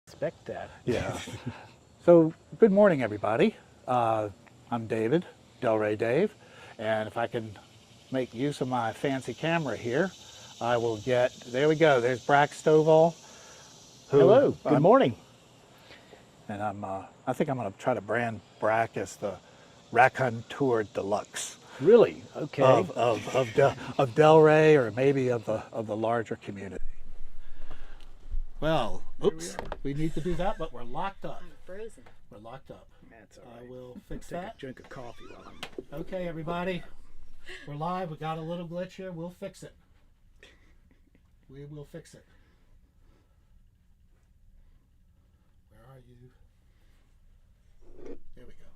Expect that. Yeah. So, good morning, everybody. I'm David, Delray Dave, and if I can make use of my fancy camera here, I will get, there we go, there's Brack Stovall. Hello, good morning. And I think I'm going to try to brand Brack as the Raconteur Deluxe Really? Okay. of Delray, or maybe of the larger community. Well, oops, we need to do that, but we're locked up. I'm frozen. We're locked up. That's all right. I will fix Take that. a drink of coffee while I'm... Okay, everybody, we're live. We got a little glitch here. We'll fix it. We will fix it. Where are you? There we go.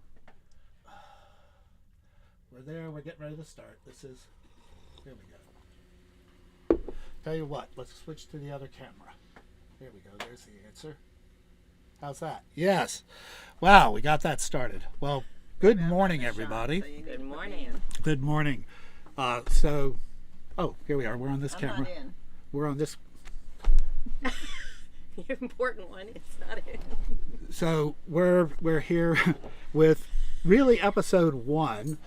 We're there. We're getting ready to start. This is, here we go. Tell you what, let's switch to the other camera. There we go. There's the answer. How's that? Yes. Wow, we got that started. Well, good morning, everybody. Good morning. Good morning. Oh, here we are. We're on this camera. I'm not in. We're on this. Your important one. It's not in. So we're here with really episode 1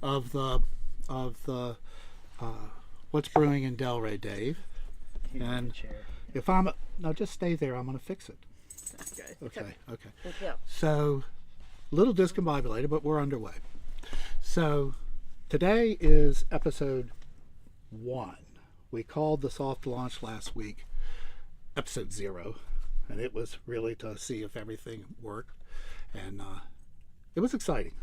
of the What's Brewing in Delray, Dave. And if I'm now, just stay there. I'm going to fix it. Okay. Okay. Thank you. So, a little discombobulated, but we're underway. So, today is episode 1. We called the soft launch last week episode 0, and it was really to see if everything worked, and it was exciting.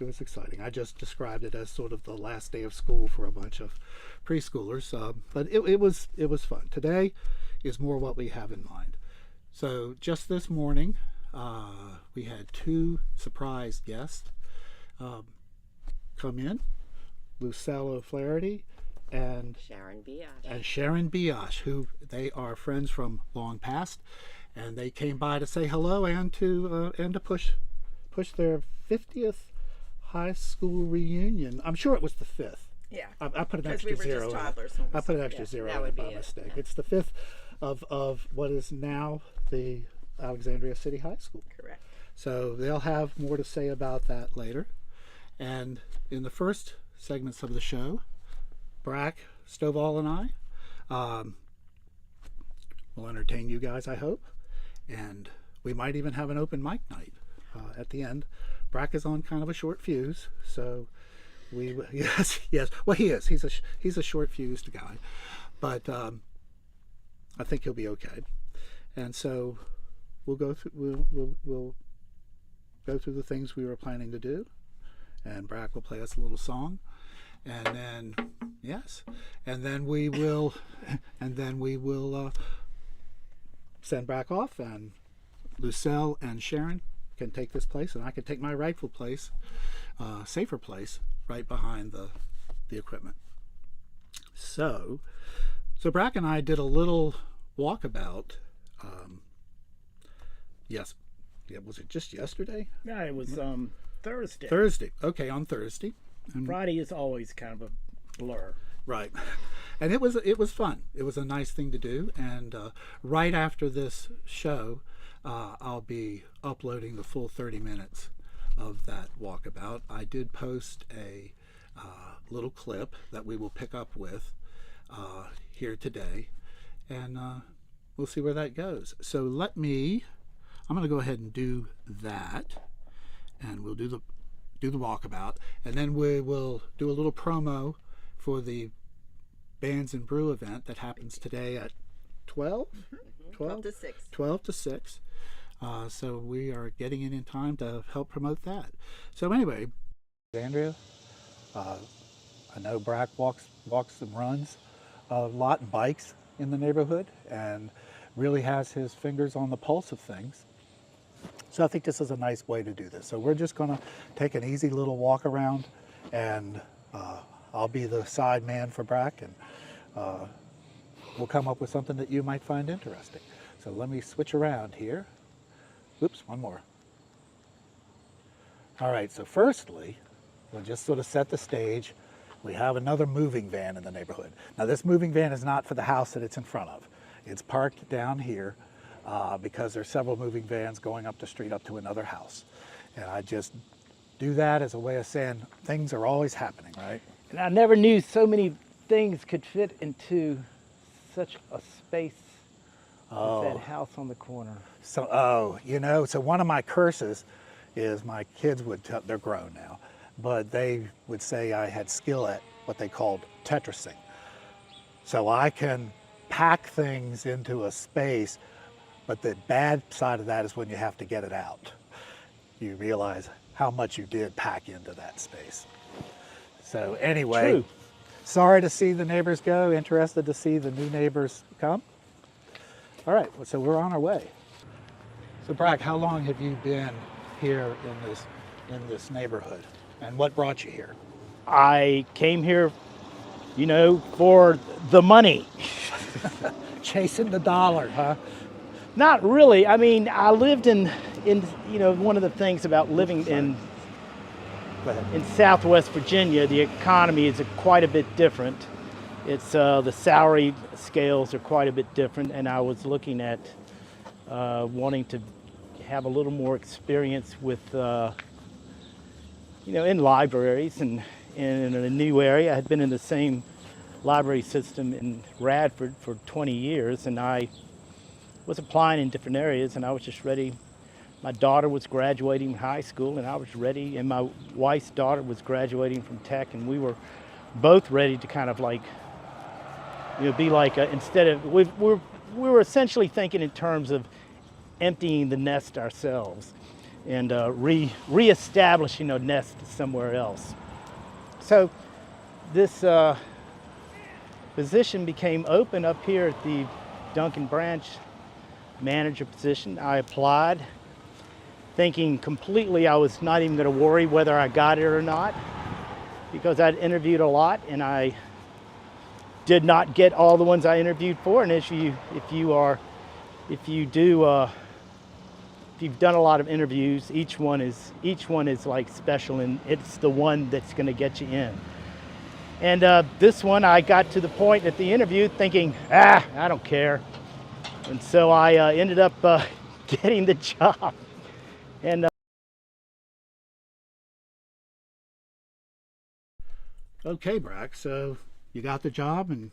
It was exciting. I just described it as sort of the last day of school for a bunch of preschoolers, but it was fun. Today is more what we have in mind. So just this morning, we had 2 surprise guests come in, Lucelle O'Flaherty and Sharon Biash. Who they are friends from long past, and they came by to say hello and to push their 50th high school reunion. I'm sure it was the 5th. Yeah. I put an extra zero in it. I put an extra zero in it by mistake. Yeah. It's the 5th of what is now the Alexandria City High School. Correct. So they'll have more to say about that later. And in the first segments of the show, Brack Stovall and I will entertain you guys, I hope. And we might even have an open mic night at the end. Brack is on kind of a short fuse, so yes. Well, he is. He's a short fused guy, but I think he'll be okay. And so we'll go through we'll go through the things we were planning to do, and Brack will play us a little song, and then we will send Brack off, and Lucelle and Sharon can take this place, and I can take my rightful place, safer place, right behind the equipment. So Brack and I did a little walkabout. Yes, yeah. Was it just yesterday? Yeah, it was Thursday. Thursday. Okay, on Thursday. And Friday is always kind of a blur. Right. And it was fun. It was a nice thing to do. And right after this show, I'll be uploading the full 30 minutes of that walkabout. I did post a little clip that we will pick up with here today, and we'll see where that goes. So I'm going to go ahead and do that, and we'll do the walkabout, and then we will do a little promo for the Bands and Brew event that happens today at 12? 12 to 6. 12 to 6. So we are getting in time to help promote that. So anyway, Alexandria, I know Brack walks and runs a lot and bikes in the neighborhood, and really has his fingers on the pulse of things. So I think this is a nice way to do this. So we're just going to take an easy little walk around, and I'll be the side man for Brack, and we'll come up with something that you might find interesting. So let me switch around here. Oops, one more. All right, so firstly, we'll just sort of set the stage. We have another moving van in the neighborhood. Now this moving van is not for the house that it's in front of. It's parked down here because there's several moving vans going up the street up to another house. And I just do that as a way of saying things are always happening, right? And I never knew so many things could fit into such a space as that house on the corner. So, so one of my curses is my kids would tell, they're grown now, but they would say I had skill at what they called Tetrising. So I can pack things into a space, but the bad side of that is when you have to get it out. You realize how much you did pack into that space. So anyway, True. Sorry to see the neighbors go, interested to see the new neighbors come. All right, so we're on our way. So Brack, how long have you been here in this neighborhood? And what brought you here? I came here, for the money. Chasing the dollar, huh? Not really. I mean, I lived in one of the things about living in Southwest Virginia, the economy is quite a bit different. It's the salary scales are quite a bit different, and I was looking at wanting to have a little more experience with, in libraries and in a new area. I had been in the same library system in Radford for 20 years, and I was applying in different areas, and I was just ready. My daughter was graduating high school, and I was ready, and my wife's daughter was graduating from tech, and we were both ready to kind of be like instead of we were essentially thinking in terms of emptying the nest ourselves and reestablishing a nest somewhere else. So this position became open up here at the Duncan Branch manager position. I applied, thinking completely I was not even going to worry whether I got it or not, because I'd interviewed a lot and I did not get all the ones I interviewed for. And if you've done a lot of interviews, each one is like special, and it's the one that's going to get you in. And this one, I got to the point at the interview thinking, I don't care. And so I ended up getting the job. And Okay, Brack, so you got the job, and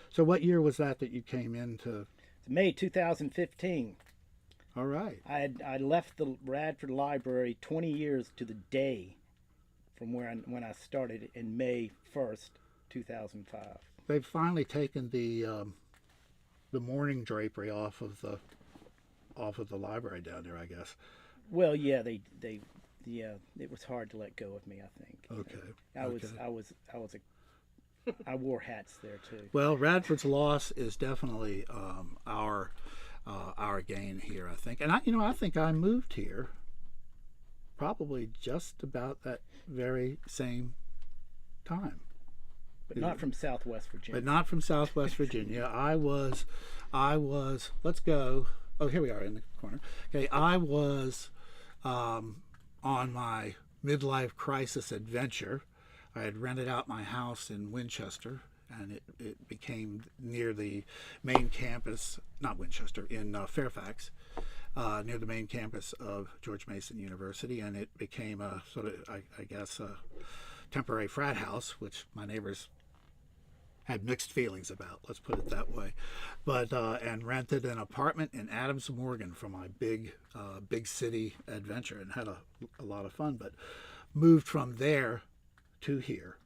so what year was that you came into? May 2015. All right. I left the Radford Library 20 years to the day from when I started in May 1st, 2005. They've finally taken the morning drapery off of the library down there, I guess. Well, yeah, it was hard to let go of me, I think. Okay. I wore hats there too. Well, Radford's loss is definitely our gain here, I think. And I think I moved here probably just about that very same time. But not from Southwest Virginia. But not from Southwest Virginia. I was, let's go. Oh, here we are in the corner. Okay, I was on my midlife crisis adventure. I had rented out my house in Winchester, and it became near the main campus, not Winchester, in Fairfax, near the main campus of George Mason University, and it became a sort of, I guess, a temporary frat house, which my neighbors had mixed feelings about, let's put it that way. But and rented an apartment in Adams Morgan for my big city adventure, and had a lot of fun. But moved from there to here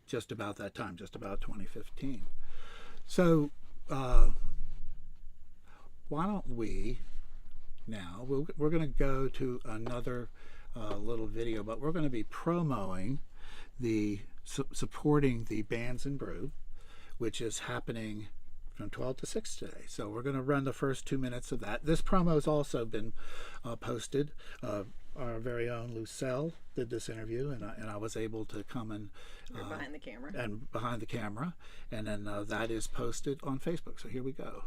just about that time, just about 2015. So why don't we now, we're going to go to another little video, but we're going to be promoting supporting the Bands and Brew, which is happening from 12 to 6 today. So we're going to run the first 2 minutes of that. This promo has also been posted. Our very own Lucille did this interview, and I was able to come and behind the camera. And then that is posted on Facebook. So here we go.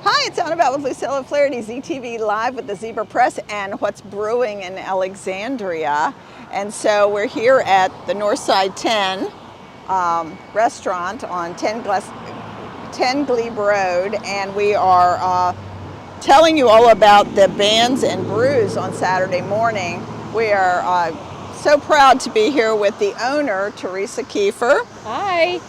Hi, it's On About with Lucille and Flaherty, ZTV Live with the Zebra Press and What's Brewing in Alexandria. And so we're here at the Northside 10 restaurant on 10 Glebe Road, and we are telling you all about the bands and brews on Saturday morning. We are so proud to be here with the owner, Teresa Kiefer. Hi.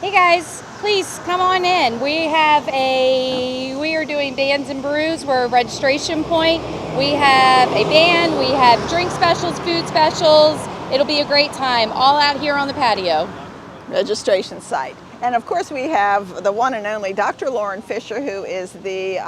Hey guys, please come on in. We are doing bands and brews. We're a registration point. We have a band, we have drink specials, food specials. It'll be a great time, all out here on the patio. Registration site. And of course we have the one and only Dr. Lauren Fisher, who is the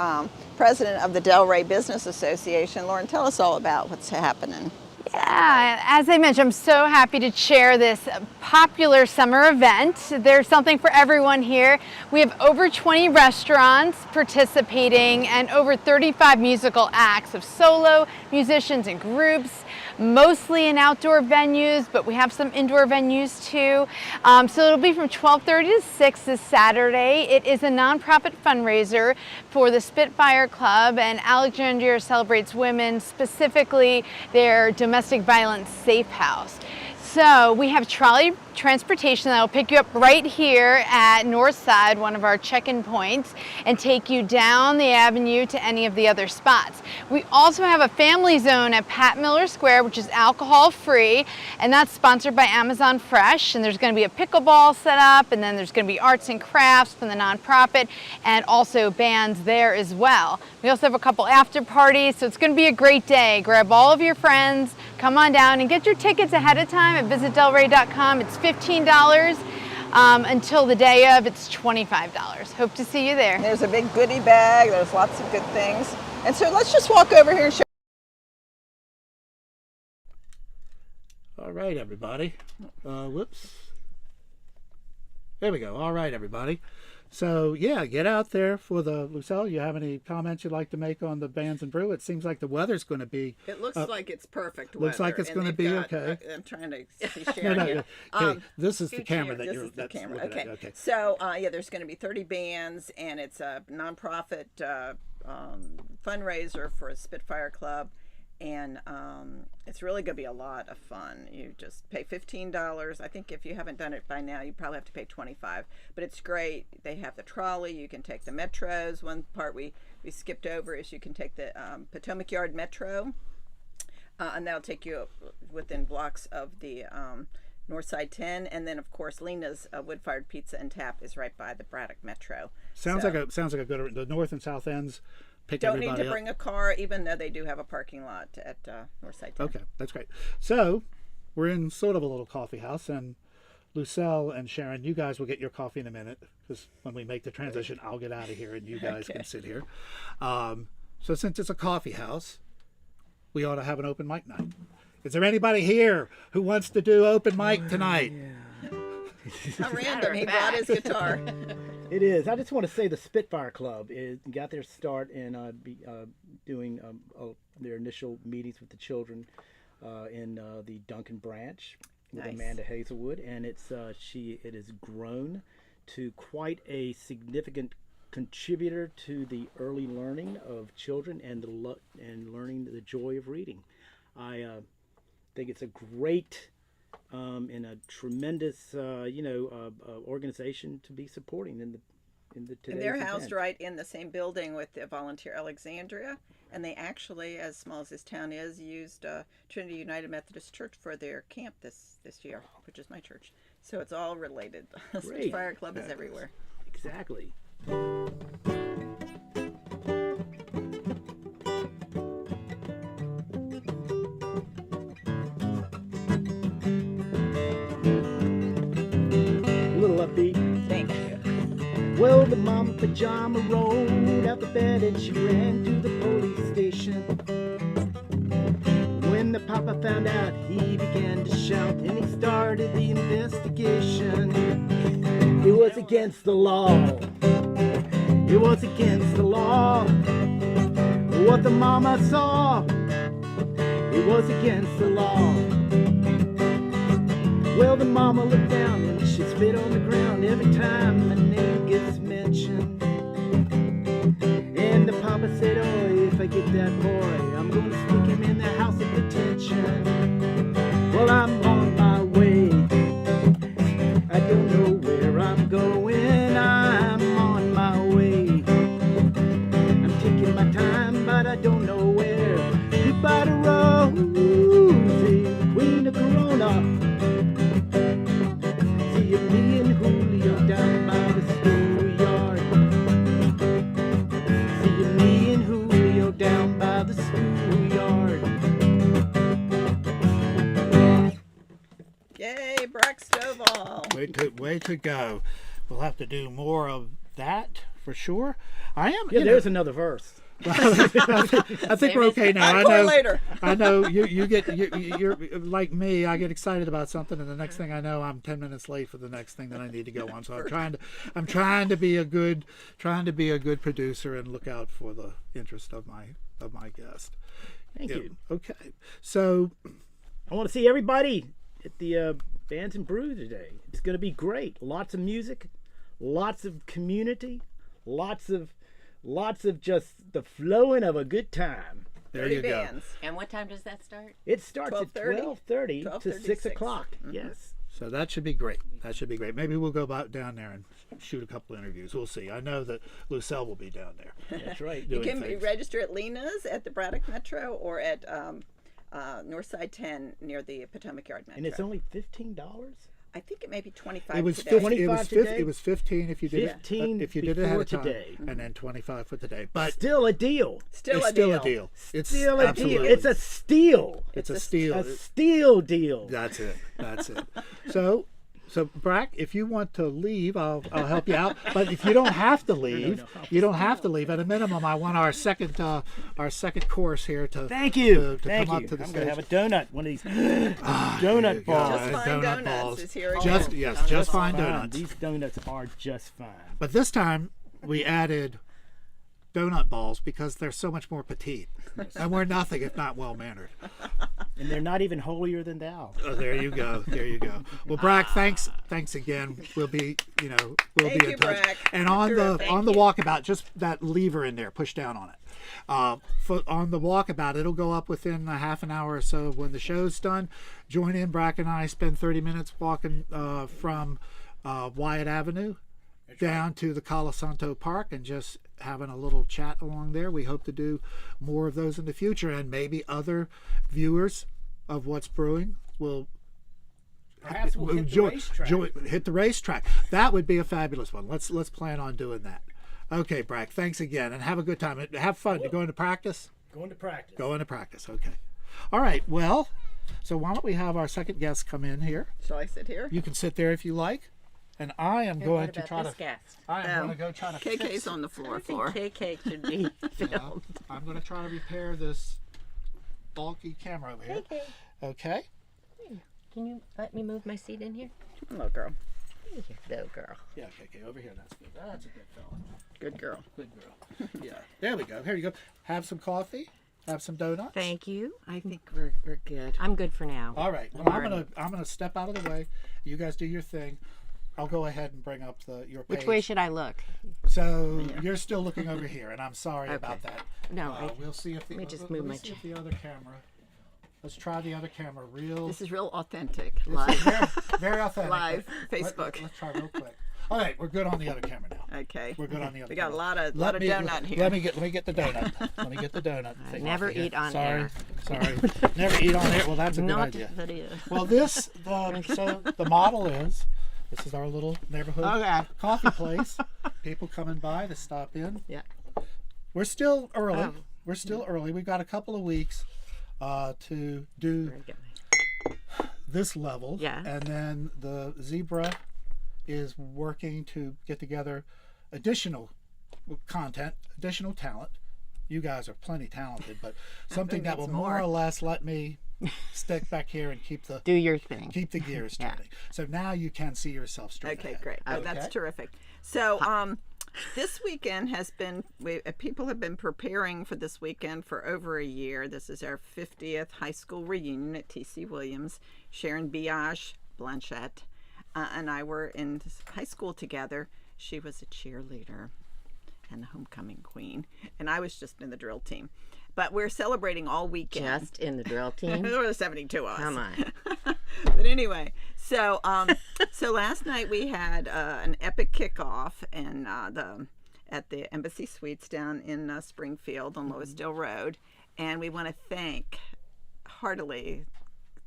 president of the Delray Business Association. Lauren, tell us all about what's happening. Yeah, as I mentioned, I'm so happy to chair this popular summer event. There's something for everyone here. We have over 20 restaurants participating and over 35 musical acts of solo musicians and groups, mostly in outdoor venues, but we have some indoor venues too. So it'll be from 12:30 to 6 this Saturday. It is a nonprofit fundraiser for the Spitfire Club, and Alexandria celebrates women, specifically their domestic violence safe house. So we have trolley transportation that will pick you up right here at Northside, one of our check-in points, and take you down the avenue to any of the other spots. We also have a family zone at Pat Miller Square, which is alcohol-free, and that's sponsored by Amazon Fresh. And there's going to be a pickleball set up, and then there's going to be arts and crafts from the nonprofit, and also bands there as well. We also have a couple after parties, so it's going to be a great day. Grab all of your friends, come on down, and get your tickets ahead of time at visitdelray.com. It's $15 until the day of. It's $25. Hope to see you there. There's a big goodie bag. There's lots of good things. And so let's just walk over here and show. All right, everybody. Whoops. There we go. All right, everybody. So, yeah, get out there for the, Lucille, you have any comments you'd like to make on the bands and brew? It seems like the weather's going to be... It looks like it's perfect weather. Looks like it's going to be okay. I'm trying to see Sharon here. Okay, this is the camera that you're... This is the camera, okay. okay. So, yeah, there's going to be 30 bands, and it's a nonprofit fundraiser for a Spitfire Club. And it's really going to be a lot of fun. You just pay $15. I think if you haven't done it by now, you probably have to pay $25. But it's great. They have the trolley. You can take the metros. One part we skipped over is you can take the Potomac Yard Metro. And that'll take you within blocks of the Northside 10. And then, of course, Lena's Wood-Fired Pizza and Tap is right by the Braddock Metro. Sounds like a good... The north and south ends... Don't need to bring a car, even though they do have a parking lot at Northside 10. Okay, that's great. So, we're in sort of a little coffee house, and Lucille and Sharon, you guys will get your coffee in a minute, because when we make the transition, I'll get out of here, and you guys can sit here. So since it's a coffee house, we ought to have an open mic night. Is there anybody here who wants to do open mic tonight? Not random, he brought his guitar. It is. I just want to say the Spitfire Club got their start in doing their initial meetings with the children in the Duncan branch with Amanda Hazelwood, and it has grown to quite a significant contributor to the early learning of children and learning the joy of reading. I think it's a great and a tremendous, organization to be supporting in today's And they're housed event. right in the same building with the Volunteer Alexandria, and they actually, as small as this town is, used Trinity United Methodist Church for their camp this year, which is my church. So it's all related. Great. Fire Club is everywhere. Exactly. Well, the mama pajama rolled out the bed and she ran to the police station. When the papa found out, he began to shout and he started the investigation. It was against the law. It was against the law. What the mama saw, it was against the law. Well, the mama looked down and she spit on the ground every time my name gets mentioned. And the papa said, oh, if I get that boy, I'm gonna stick him in the house of detention. Well, I'm on my way. I don't know where I'm going. I'm on my way. I'm taking my time. way to go. We'll have to do more of that for sure. I am. Yeah, there's another verse. I think we're okay now. Encore later. I know you're like me. I get excited about something, and the next thing I know, I'm 10 minutes late for the next thing that I need to go on. So I'm trying to be a good producer and look out for the interest of my guest. Thank you. Okay, so I want to see everybody at the Bands and Brew today. It's going to be great. Lots of music, lots of community, lots of just the flowing of a good time. there you go. bands. And what time does that start? It starts at 12:30? 12:30 to 6 o'clock. Mm-hmm. Yes. So that should be great. Maybe we'll go down there and shoot a couple interviews. We'll see. I know that Lucille will be down there. That's right. You doing can things. register at Lena's at the Braddock Metro or at Northside 10 near the Potomac Yard Metro. And it's only $15? I think it may be 25 It was today. 50, it was 25 50, today? it was 15 if you did 15 it if you did it ahead of before time, today. and then 25 for today. But Still a deal. Still it's a still deal. a deal. It's Still a absolutely. deal. It's a steal. It's a steal. A steal deal. That's it. So Brack, if you want to leave, I'll help you out. But if you don't have to leave, you don't have to leave. At a minimum, I want our second course here to Thank you. to Thank come you. up to the I'm stage. going to have a donut. One of these donut There you go. balls. Just Fine Donut Donuts balls. is here Just again. yes, just fine Fine. donuts. These donuts are just fine. But this time we added donut balls because they're so much more petite, and we're nothing if not well mannered. And they're not even holier than thou. Oh, there you go. Well, Brack, thanks again. We'll be in Thank you, touch. Brack. And on Terrific. the walkabout, just that lever in there, push down on it. On the walkabout, it'll go up within a half an hour or so when the show's done. Join in. Brack and I spend 30 minutes walking from Wyatt Avenue down to the Colesanto Park and just having a little chat along there. We hope to do more of those in the future, and maybe other viewers of What's Brewing will Perhaps we'll hit the racetrack. hit the racetrack. That would be a fabulous one. Let's plan on doing that. Okay, Brack, thanks again, and have a good time. Have fun. You going to practice? Going to practice. Going to practice. Okay. All right. Well, so why don't we have our second guest come in here? Shall I sit here? You can sit there if you like, and I am going to try this to. guest? I am going to go try to KK's fix. on the floor. I think KK should be filmed. I'm going to try to repair this bulky camera over here. KK, Okay. can you let me move my seat in here? Hello, girl. Here you go, girl. Yeah, KK, over here. That's good. That's a good fella. Good girl. Good girl. Yeah. There we go. Here you go. Have some coffee. Have some donuts. Thank you. I think we're good. I'm good for now. All right. Well, I'm gonna step out of the way. You guys do your thing. I'll go ahead and bring up your page. Which way should I look? So you're still looking over here, and I'm sorry about that. No, We'll see if the, let me just let move me my see if the other camera. Let's try the other camera. This is real authentic. This is Live. very authentic. Live Let- Facebook. Let's try real quick. All right, we're good on the other camera now. Okay. We're good on the other. We got a camera. lot of donut here. Let me get the donut. Let me get the donut. I Take never off here. eat on Sorry, air. Sorry. Never eat on air. Well, that's a good Not idea. video. Well, so the model is. This is our little neighborhood coffee place. People coming by to stop in. Yeah. We're still early. Oh. We're still early. We've got a couple of weeks to do Where'd I get this level. Yes. And then the Zebra is working to get together additional content, additional talent. You guys are plenty talented, but something that will more or less let me stick back here and keep the Do your thing. gears Yeah. turning. So now you can see yourself straight Okay, ahead. great. Oh, that's Okay? terrific. So, this weekend has been, people have been preparing for this weekend for over a year. This is our 50th high school reunion at T.C. Williams. Sharon Biage Blanchette and I were in high school together. She was a cheerleader and the homecoming queen, and I was just in the drill team. But we're celebrating all weekend. Just in the drill team. There were 72 of us. Come on. But anyway, so so last night we had an epic kickoff and at the Embassy Suites down in Springfield on Loisdale Road, and we want to heartily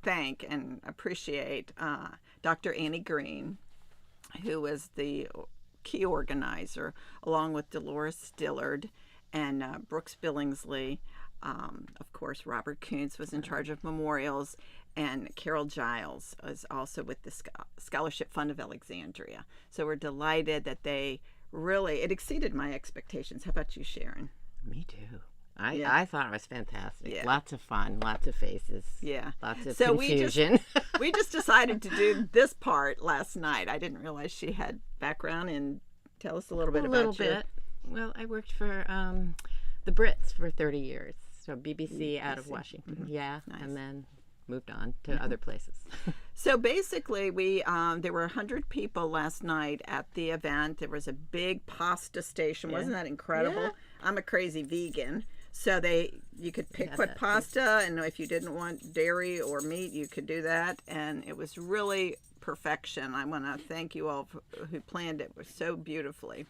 thank and appreciate Dr. Annie Green, who was the key organizer, along with Dolores Dillard and Brooks Billingsley. Of course, Robert Kuntz was in charge of memorials, and Carol Giles is also with the Scholarship Fund of Alexandria. So we're delighted that it exceeded my expectations. How about you, Sharon? Me too. Yeah. I thought it was fantastic. Yeah. Lots of fun, lots of faces. Yeah. Lots of So confusion. we just decided to do this part last night. I didn't realize she had background, and tell us a little bit A about little bit. Well, I worked for the Brits for 30 years. So BBC out of Washington. Mm-hmm. Yeah. Nice. And then moved on to other places. So basically, there were 100 people last night at the event. There was a big pasta station. Wasn't that incredible? Yeah. I'm a crazy vegan. So you could pick what that pasta, and if you didn't want dairy or meat, you could do that. And it was really perfection. I want to thank you all who planned it so beautifully.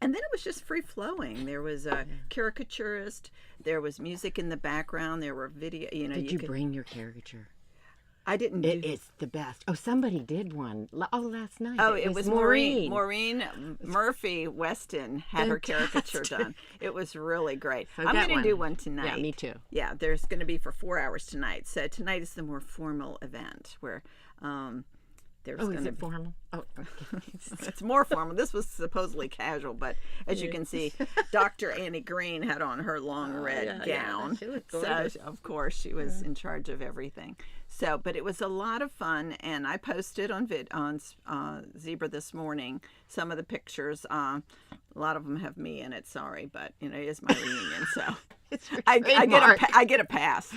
And then it was just free flowing. There was a caricaturist. There was music in the background. There were video. Did you bring your caricature? I didn't. It's the best. Oh, somebody did one. Last night. Oh, it was Maureen. Maureen Murphy Weston had her caricature done. It was really great. So I'm that going to one. do one tonight. Yeah, me too. Yeah, there's going to be for 4 hours tonight. So tonight is the more formal event where there's Oh, going is to it formal? Oh, it's more formal. This was supposedly casual, but as you can see, Dr. Annie Green had on her long red gown. She looked So, gorgeous. of course, she was in charge of everything. So, but it was a lot of fun, and I posted on Zebra this morning some of the pictures. A lot of them have me in it. Sorry, but it is my reunion, so I get a pass.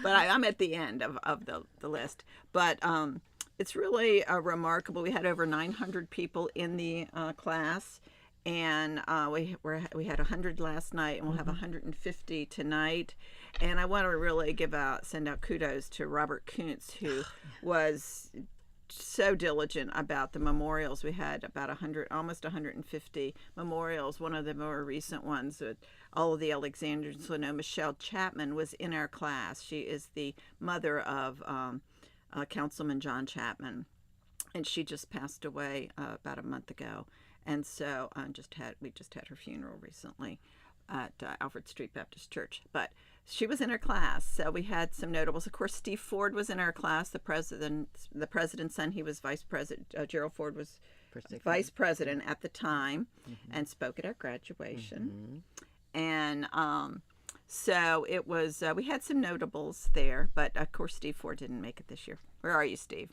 But I'm at the end of the list. But it's really remarkable. We had over 900 people in the class, and we had 100 last night, and we'll have 150 tonight. And I want to really send out kudos to Robert Kuntz, who was so diligent about the memorials. We had about almost 150 memorials. One of the more recent ones with all of the Alexandrians. So know Michelle Chapman was in our class. She is the mother of Councilman John Chapman, and she just passed away about a month ago. And so we just had her funeral recently at Alfred Street Baptist Church. But she was in our class, so we had some notables. Of course, Steve Ford was in our class, the president's son. He was vice president. Gerald Ford was vice president at the time, and spoke at our graduation. And so it was. We had some notables there, but of course, Steve Ford didn't make it this year. Where are you, Steve?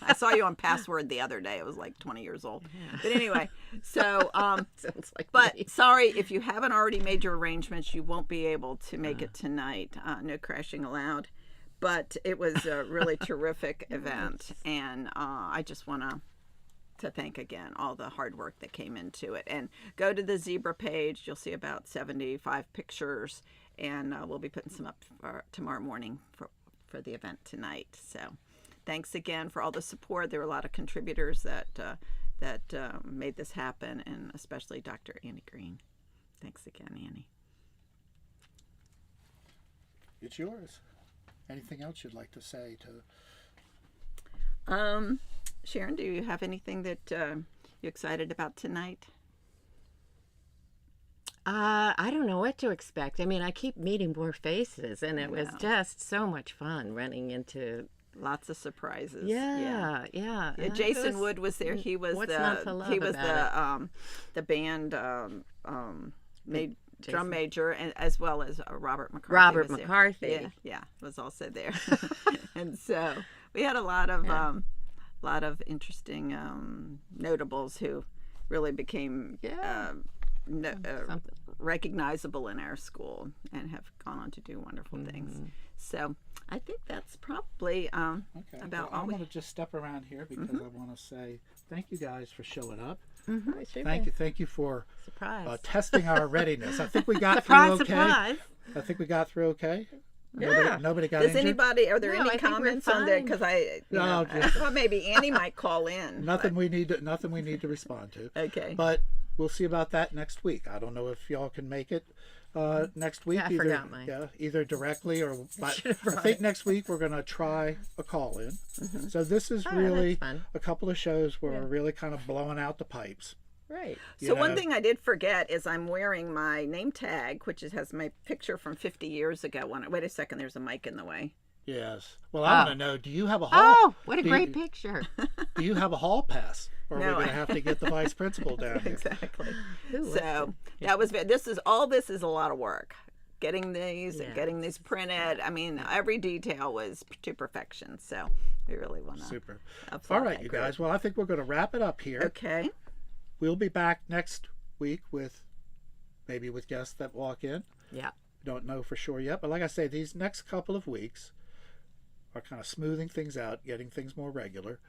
I saw you on Password the other day. I was like 20 years old. But anyway, so, Sounds like but me. sorry, if you haven't already made your arrangements, you won't be able to make it tonight. No crashing allowed. But it was a really terrific event. And I just want to thank again all the hard work that came into it. And go to the Zebra page. You'll see about 75 pictures. And we'll be putting some up tomorrow morning for the event tonight. So thanks again for all the support. There were a lot of contributors that made this happen, and especially Dr. Annie Green. Thanks again, Annie. It's yours. Anything else you'd like to say to? Sharon, do you have anything that you're excited about tonight? I don't know what to expect. I mean, I keep meeting more faces, and it was just so much fun running into lots of surprises. Yeah. Jason Wood was there. He was the band drum major, and as well as Robert McCarthy. Robert was there. McCarthy. Yeah, was also there. And so we had a lot of interesting notables who really became recognizable in our school and have gone on to do wonderful things. So I think that's probably about all. I'm going to just step around here because I want to say thank you guys for showing up. Thank you for testing our readiness. I think we got through okay. Surprise. I think we got through okay. Yeah. Nobody got Does injured? are there No, I any think we're comments on that? fine. Because I thought maybe Annie might call in. Nothing we need to respond to. Okay. But we'll see about that next week. I don't know if y'all can make it next week. I forgot mine. Either directly or. But I think next week we're going to try a call in. So this is really that's fun. a couple of shows where we're really kind of blowing out the pipes. Right. So one thing I did forget is I'm wearing my name tag, which has my picture from 50 years ago. Wait a second, there's a mic in the way. Yes. Well, I want to know, do you have a hall? Oh, what a do great you, picture. Do you have a hall pass? Or are No, we going to have to get the vice principal down here? Exactly. Ooh, So that was this is a lot of work. Getting these and getting these printed. I mean, every detail was to perfection. So we really want to. Super. Applaud All right, that you group. guys. Well, I think we're going to wrap it up here. Okay. We'll be back next week with guests that walk in. Yeah. Don't know for sure yet, but like I say, these next couple of weeks are kind of smoothing things out, getting things more regular.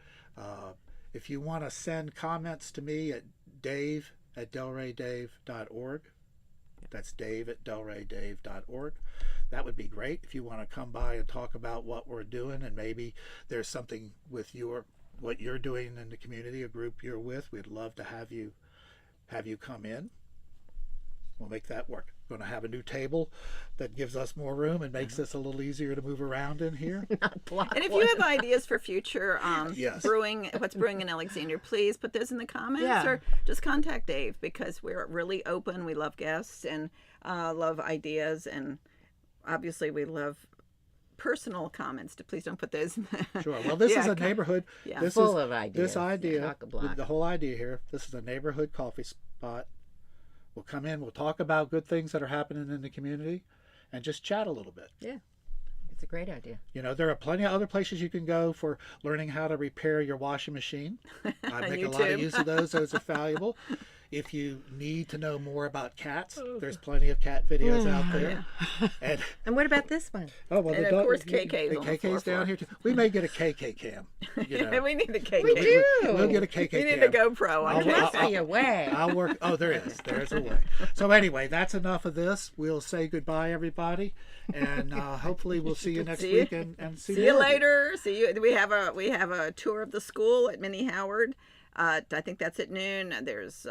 If you want to send comments to me at dave@delraydave.org, that's dave@delraydave.org. That would be great. If you want to come by and talk about what we're doing, and maybe there's something with what you're doing in the community, a group you're with, we'd love to have you come in. We'll make that work. We're going to have a new table that gives us more room and makes this a little easier to move around in here. And if you have ideas for future Yes. what's brewing in Alexandria, please put those in the comments or just contact Dave, because we're really open. We love guests and love ideas, and obviously we love personal comments. Please don't put those in the... Sure. Well, this is a neighborhood. Yeah. This Full is, of ideas. This idea, Chock-a-block. the whole idea here, this is a neighborhood coffee spot. We'll come in, we'll talk about good things that are happening in the community, and just chat a little bit. Yeah. It's a great idea. You know, there are plenty of other places you can go for learning how to repair your washing machine. I make a lot of use of those. Those are valuable. If you need to know more about cats, there's plenty of cat videos out there. Yeah. And what about this one? Oh, well, And of course, KK's on the KK's down floor. here too. We may get a KK cam. You know. We need a KK. We do. We'll get a KK We cam. need a GoPro on I'll- KK. Say away. I'll work. Oh, there's a way. So anyway, that's enough of this. We'll say goodbye, everybody, and hopefully we'll see you next See you. week. And see See you more of later. See you. We have a tour of the school at Minnie Howard. I think that's at noon. There's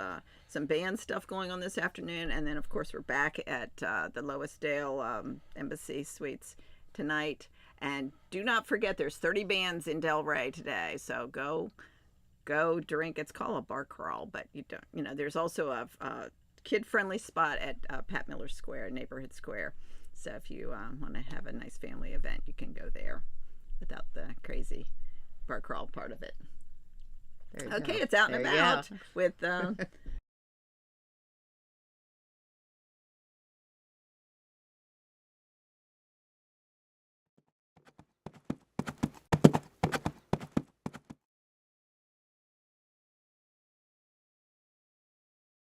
some band stuff going on this afternoon, and then of course we're back at the Loisdale Embassy Suites tonight. And do not forget, there's 30 bands in Delray today, so go drink. It's called a bar crawl, but you don't. You know, there's also a kid-friendly spot at Pat Miller Square, Neighborhood Square. So if you want to have a nice family event, you can go there without the crazy bar crawl part of it. There you Okay, go. it's out and There you about go. with